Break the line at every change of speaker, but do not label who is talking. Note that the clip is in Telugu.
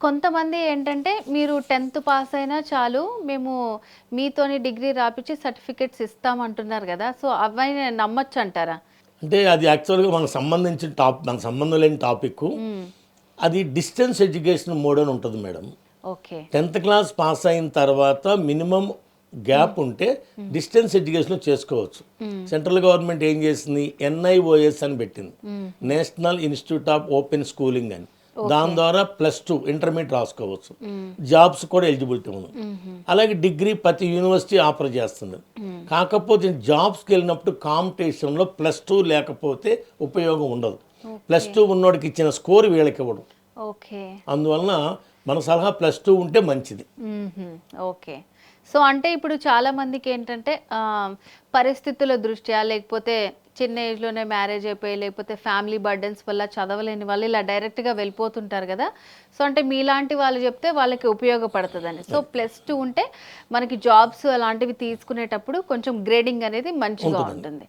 కొంతమంది ఏంటంటే మీరు 10th పాస్ అయినా చాలు మేము మీతోని డిగ్రీ రాపిచ్చి సర్టిఫికేట్స్ ఇస్తామంటున్నారు గదా! సో అవైనా నమ్మొచ్చంటారా?
అంటే అది యాక్చువల్గా మనకు సంబంధం లేని టాపిక్. అది డిస్టెన్స్ ఎడ్యుకేషన్ మోడ్ అని ఉంటుంది madam.
Okay.
10th class pass అయిన తర్వాత మినిమం గ్యాప్ ఉంటే డిస్టెన్స్ ఎడ్యుకేషన్ చేసుకోవచ్చు. సెంట్రల్ గవర్నమెంట్ ఏం చేసింది, NIOS అని పెట్టింది, national institute of open schooling అని. దాని ద్వారా +2 ఇంటర్మీడియట్ రాసుకోవచ్చు. జాబ్స్ కూడా ఎలిజిబిలిటీ ఉంది. అలాగే డిగ్రీ ప్రతి యూనివర్సిటీ ఆఫర్ చేస్తుంది. కాకపోతే జాబ్స్కి వెళ్ళినప్పుడు కాంపిటీషన్లో +2 లేకపోతే ఉపయోగం ఉండదు. +2 ఉన్నోడికి ఇచ్చిన స్కోర్ వీళ్ళకి ఇవ్వడం.
ఓకే.
అందువలన మన సలహా +2 ఉంటే మంచిది.
ఓకే. సో అంటే ఇప్పుడు చాలా మందికి ఏంటంటే పరిస్థితుల దృష్ట్యా లేకపోతే చిన్న ఏజ్‌లోనే మ్యారేజ్ అయిపోయి లేకపోతే ఫ్యామిలీ బర్డెన్స్ వల్ల చదవలేని వాళ్ళు ఇలా డైరెక్ట్‌గా వెళ్ళిపోతుంటారు కదా! సో అంటే మీలాంటి వాళ్ళు చెప్తే వాళ్ళకి ఉపయోగపడుతుందని. సో +2 ఉంటే మనకి జాబ్స్ అలాంటివి తీసుకునేటప్పుడు కొంచెం గ్రేడింగ్ అనేది మంచిగా ఉంటుంది.